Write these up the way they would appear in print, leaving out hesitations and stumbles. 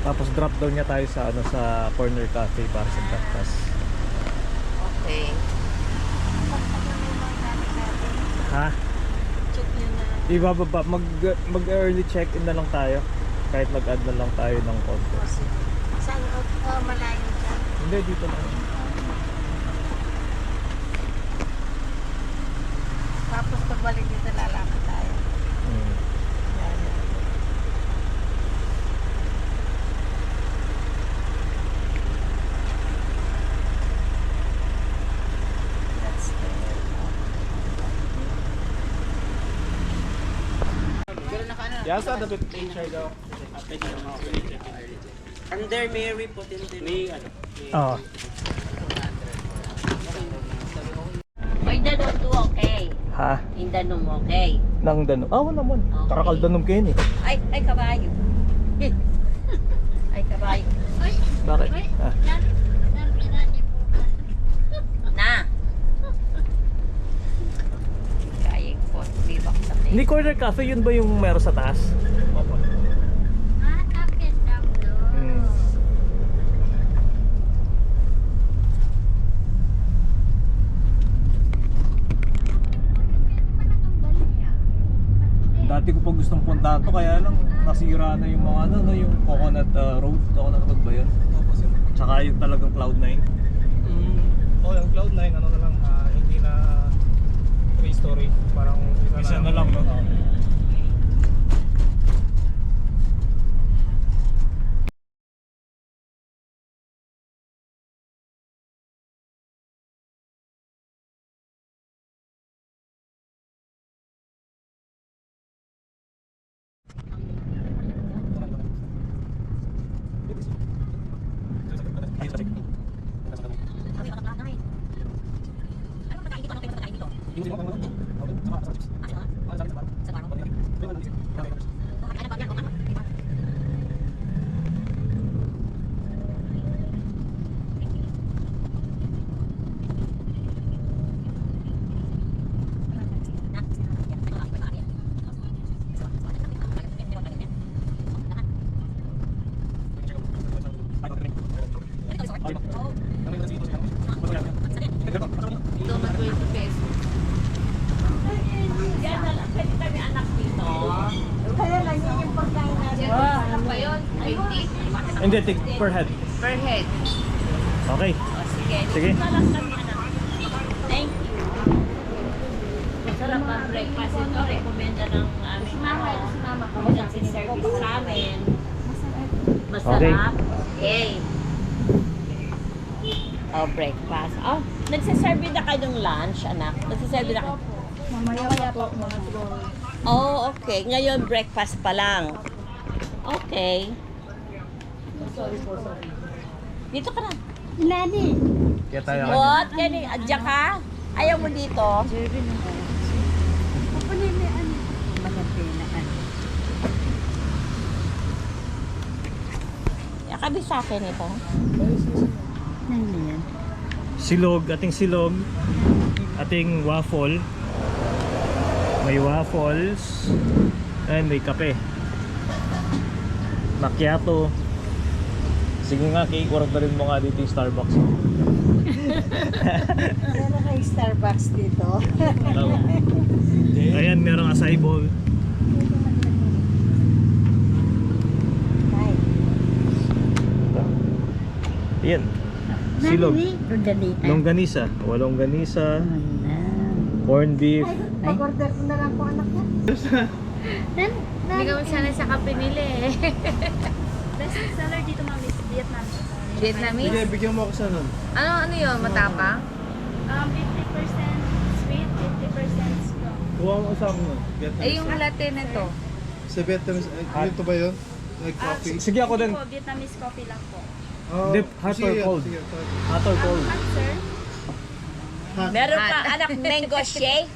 Tapos drop down niya tayo sa ano sa corner cafe para sa breakfast. Okay. Ha? Check nyo na. Ibababa mag early check-in na lang tayo. Kahit mag-add na lang tayo ng konti. Saan? Malayo dyan. Hindi, dito lang. Tapos pagbalik dito lalakad tayo. Hmm. Yan. That's the Yes, the picture daw. Under Mary po din may ano. Oo. May danom to okay. Ha? Yung danom okay. Nang danom. Ah, wala naman. Okay. Karakal danom kayo eh. Ay kabayo. Ay kabayo. Bakit? Ah. Na. Kaya po. Bibak sa Hindi corner cafe, yun ba yung meron sa taas? Opo. Hmm. Dati ko pa gustong puntahan to, kaya lang nasira na yung mga ano, no, yung Coconut Road. Coconut Road ba yun? Opo sir. Tsaka yung talagang Cloud9. Oh, yung Cloud9 ano na lang, hindi na 3-story, parang Isa na lang, no? Ito na 20 pesos. Yan na lang. Pwede kami anak dito. Kaya lang yun yung pagkain natin. Ano ba yun? 20? Hindi, per head. Per head. Okay. O sige. Sige. Dito na lang kami anak. Thank you. Masarap ang breakfast ito. Rekomenda ng aming agency service sa amin. Masarap. Okay. Oh, breakfast. Oh, nagsaserve na kayo ng lunch, anak? Nagsaserve na kayo? Mamaya po, mga Oh, okay. Ngayon, breakfast pa lang. Okay. sorry. Dito ka na. Nani? Kaya tayo. What? Kani, adya ka? Ayaw mo dito? Jerry na ako. Papanilian. Malapinaan. Yakabi sa akin ito. Nani yan? Silog, ating waffle. May waffles, and may kape. Macchiato. Sige nga, cake, orderin mo nga dito yung Starbucks. Meron kay Starbucks dito. Ayan, merong acai bowl. Ay. Ayan. Silog. Rodalita. Longganisa. Longganisa. Corned beef. Mag-order ko na lang po anak niya. Hindi kami sanay sa kape nila eh. Best seller dito ma'am is Vietnamese. Vietnamese? bigyan mo ako sa nun. Ano yun? Matapang? 50% sweet, 50% strong. Kuha mo sa akin nun. Eh, yung latte na to. Sa Vietnamese, ito ba yun? Like coffee? Sige ako din. Po, Vietnamese coffee lang po. Oh, Hindi, hot or cold? Hot or cold? Hot sir, Meron pa, anak, mango shake?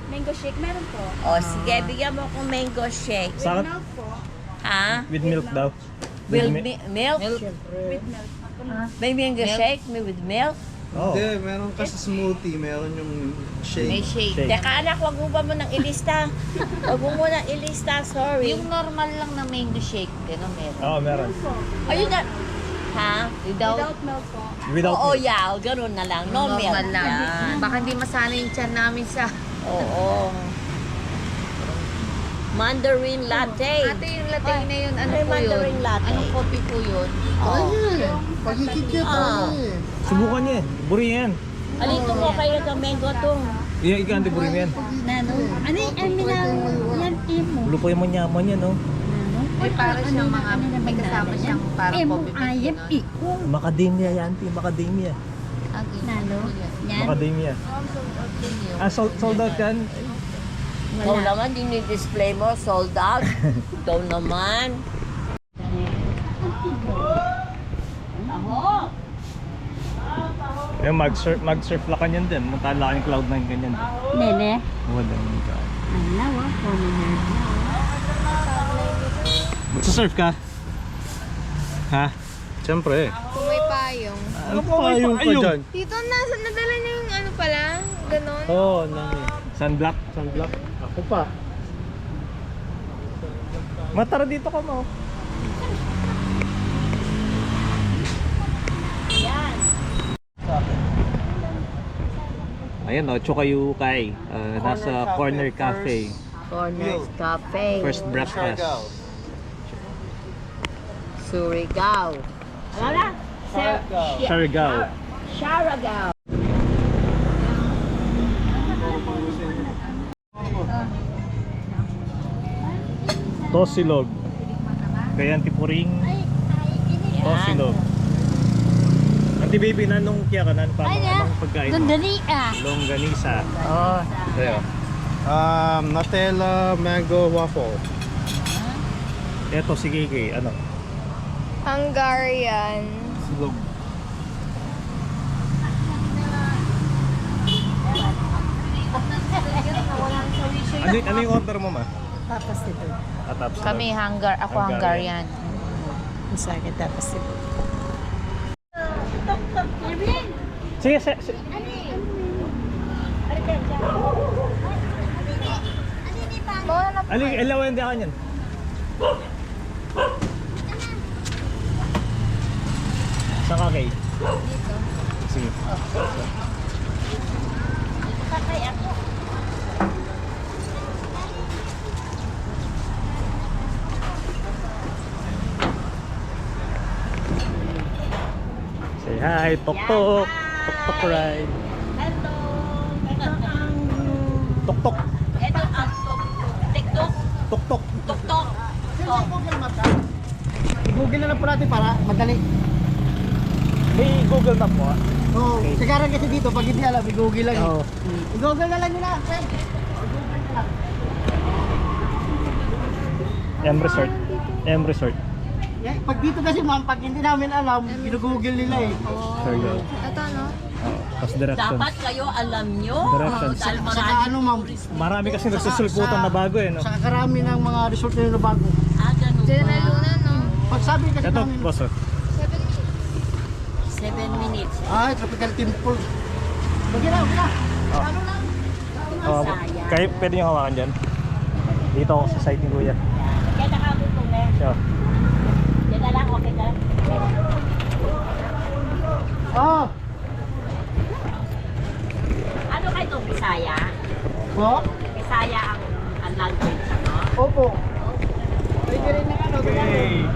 mango shake meron po. O, sige, bigyan mo akong mango shake. With Sa akin, milk po. Ha? with milk daw. With mi- milk? With milk. May mango shake? May with milk? Oh. Hindi, meron kasi smoothie, meron yung May shake. shake. Teka anak, wag mo ba mo nang ilista? Wag mo muna ilista, sorry. Yung normal lang na mango shake, gano'n meron. Oo, meron. Ayun na. Ha? Without milk po. Without Oo, milk. yeah. Ganun na lang. No milk. normal lang. Yan. Baka hindi masana yung tiyan namin sa... Oo. Mandarin latte. Ate, yung latte na yun, ano May po yun? Mandarin latte. Anong coffee po yun? Ayun, pagkikikit Ah. Subukan niya eh. Buri yan. Alito mo kayo sa mango to. Iya, ikanti buri mo yan. Nano? Ano yung yan imo? Lupoy mo nyaman yan, no? Ay, para siyang mga, may kasama siyang parang Imo coffee ayep bean. iko. Macadamia yan, Macadamia. Nano? Yan? Macadamia. Ah, sold out yan? Ikaw naman, dinidisplay mo, sold out. Ikaw naman. Yung mag-surf lang kanyan din. Muntahan lang yung Cloud9 kanyan. Nene? Wala naman ka. Ala, wa. Promenade. Magsasurf ka? Ha? Siyempre. Kung may payong. Ano pa yung pa dyan? Dito, nasa nadala niya yung ano pala, ganon. Oo, nani. Sunblock? Sunblock. Ako pa. Matara dito ka mo. Ayan o, Chokayukay. Nasa Corner Cafe. Corners Cafe. First breakfast. Surigao. Alala? Siargao. Siargao. Tosilog. Kaya antipuring. Tosilog. Auntie baby, nanong kaya ka nan? Anong pagkain mo? Dali ah. Longganisa. Oh. Sa'yo. Nutella mango waffle. Eto si Kiki, ano? Hungarian. Silog. Ano yung order mo ma? Tapas dito. Ataps. Kami ako Hungarian. Hungarian. Masakit tapas dito. Sige, Ali, ilawan din ako niyan. Saan ka kay? Dito. Sige. Say hi, Tok Tok. Tok Tok ride. Hello. Ito ang... Tok Tok. Ito ang TikTok. Tok Tok. TikTok. Oh. Google na lang po natin para madali. May Google Map mo ah. Oo, Okay. sikaran kasi dito, pag hindi alam, i-google lang. Oo. I-google na lang nyo na, friend. M Resort. M Resort. Yeah, pag dito kasi ma'am, pag hindi namin alam, ginugoogle nila eh. There you go. Ito, no? Oh, tapos directions. Dapat kayo alam nyo. Directions. Dahil Saka maraming ano ma'am, Marami kasi nagsusulputan na bago eh, no? saka karami ng mga resort na bago. ganun Diyan na ba? luna, no? Pag sabi kasi Ito, namin, boss oh. 7 minutes. ay, tropical temple. Bagyan na, bagyan na. Ano lang? Oh, kayo pwede nyo hawakan dyan. Dito ako sa site ni Kuya. Kaya nakabutong eh. So, Yan na lang, okay na. Oh, Ano kayo itong Bisaya? po? Bisaya ang language, ano? Opo. Pwede rin na ano, okay.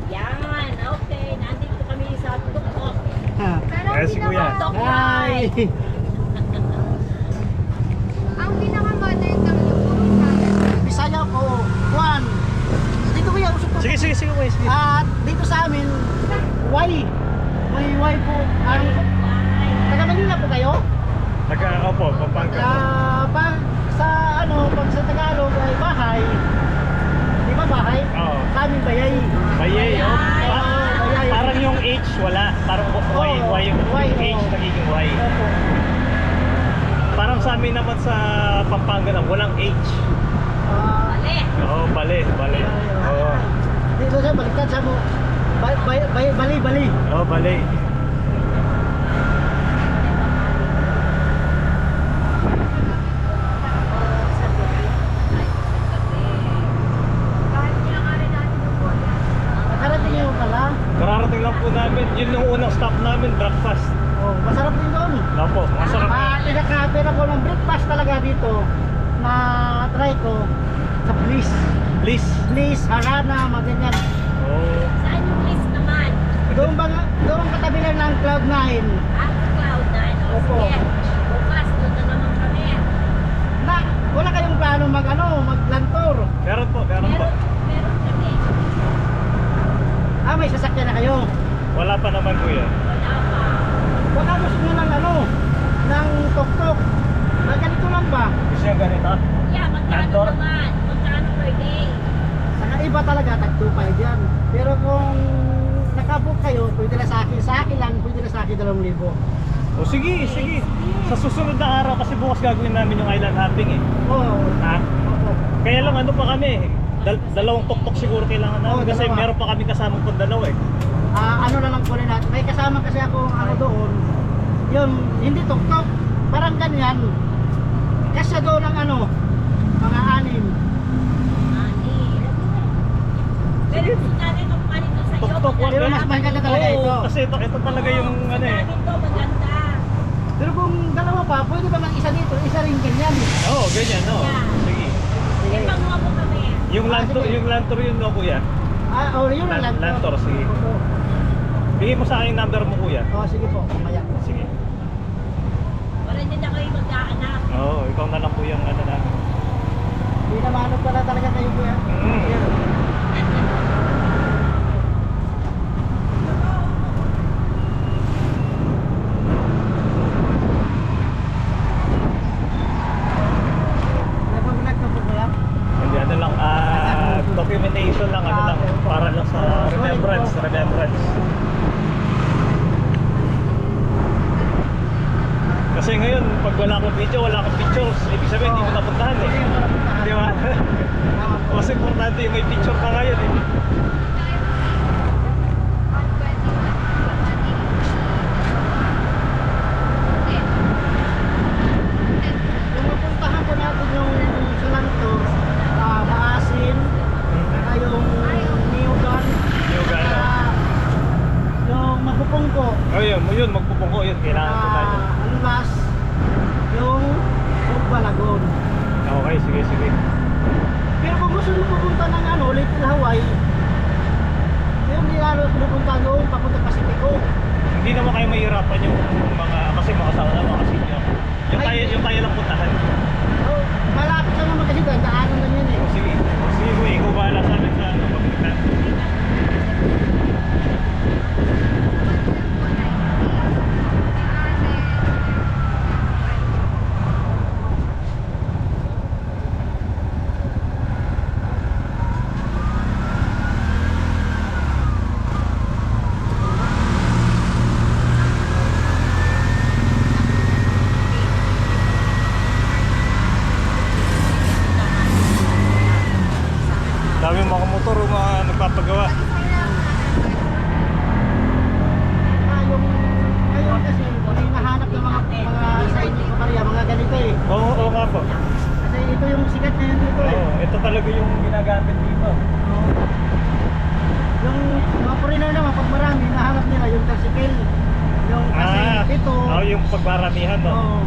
Yan, okay. Nandito kami sa Tuktok. Ha. Kaya si Kuya. Tuktok Ay! Ride. Ang pinaka-modern lang yung puro Bisaya. Bisaya po. Juan. Dito kuya, usap po. Sige, sige, sige, Kuya. Sige. At dito sa amin, Y. May Y po. Ang taga Manila po kayo? Opo, Pampanga. Pag sa pag sa Tagalog ay bahay. Di ba bahay? Oo. Sa amin bayay. Bayay, oh. Bayay. Parang yung H wala. Parang Y, Y yung Y, H oo. nagiging Y. Opo. Parang sa amin naman sa Pampanga lang, walang H. Mali. Oo, bali, bali. Oo. Dito sa baliktad sa mo. Bali. Oo, bali. namin breakfast. Oh, masarap din doon. Opo, masarap. Pinaka-pera ko ng breakfast talaga dito na try ko sa Bliss. Bliss. Bliss, Harana, mga ganyan. Oh. Saan yung list naman? Doon katabi lang ng Cloud9. Cloud9. Opo. Sige. Bukas, doon na naman kami. Wala kayong plano maglantor. Meron po. Meron kami. May sasakyan na kayo. Wala pa naman kuya. Wala pa. Baka gusto nyo ng tok-tok. Ganito lang ba? Gusto niya ganito? Yeah, magkano Landor? naman? Magkano per day? Saka iba talaga, tag-2.5 yan. Pero kung nakabook kayo, pwede na sa akin. Sa akin lang, pwede na sa akin 2,000. O sige. Sa susunod na araw kasi bukas gagawin namin yung island hopping eh. Oo. Ha? Opo. Kaya lang ano pa kami, dalawang tok-tok siguro kailangan namin Oo, kasi dalawa. meron pa kami kasamang pandalaw eh. Ano na lang kunin natin. May kasama kasi ako doon. Yun, hindi tok-tok. Parang ganyan. Kasi doon ang mga 6. Pero gusto natin magpanin doon sa iyo. Tok-tok, wag Pero mas maganda talaga Oo, ito. kasi ito talaga yung ano eh. Namin to maganda. Pero kung dalawa pa, pwede ba mang isa dito, isa rin ganyan. Oo, ganyan no. Yeah. Sige. Sige, panguha mo kami. Yung lantor yun no kuya. Yun ang lantor. Lantor, sige. Oo. Bigay mo sa akin yung number mo kuya. Sige po, mamaya. Sige. Para hindi na kayo magkaanak. Oo, ikaw na lang po yung ano namin. Hindi na manok pala talaga kayo kuya. Nag-vlog ka po kuya? Hindi ano lang, documentation lang, ano lang, para lang sa remembrance. Kasi ngayon, pag wala akong video, wala akong pictures, ibig sabihin hindi ko napuntahan eh. Di ba? Mas importante yung may picture ka ngayon eh. Yung mapuntahan po natin yung Sulanto, Maasin, saka yung Niyugan, Niyugan, saka yung Mahupongko, Oh yun, magpupungko yun, kailangan ko tayo. ang last, yung Balagon. Okay, sige. Pero kung gusto nyo pupunta ng Little Hawaii, yung hindi lalo pupunta doon, papunta Pacifico. Hindi naman kayo mahirapan yung mga, kasi mga kasama na mga senior. Yung kaya lang puntahan. Malapit lang naman kasi doon, daanan lang yan eh. Sige po, ikaw bahala sa amin sa pagpuntahan. Dami mga motor mga nagpapagawa. Ngayon kasi, may nahanap ng mga sign ko kariya, mga ganito eh. Oo nga po. Kasi ito yung sikat na yun dito eh. Oo, ito talaga yung ginagamit dito. Yung mga foreigner naman, pag marami, nahanap nila yung tricycle. Yung kasi ito. Yung pagbaramihan no. Oo.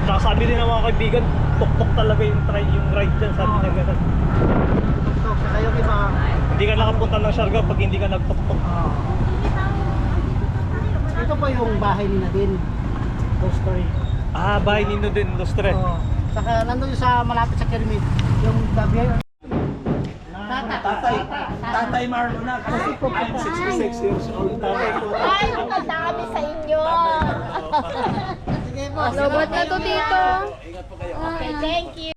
Saka sabi din ng mga kaibigan, tok-tok talaga yung ride dyan, sabi niya gano'n. Tok-tok, saka yung iba. Hindi ka nakapunta ng Siargao pag hindi ka nagtok-tok. Ito po yung bahay ni Nadine. Ghost story. Bahay nino din, Lustre. Oo. Saka nandun yung sa malapit sa Kermit. Yung Dabier. Tatay Marlon na. I'm 66 years old. Tatay ko. Ay, maganda kami sa inyo. Sige po. Lobot na to dito. Ingat po kayo. Okay, thank you.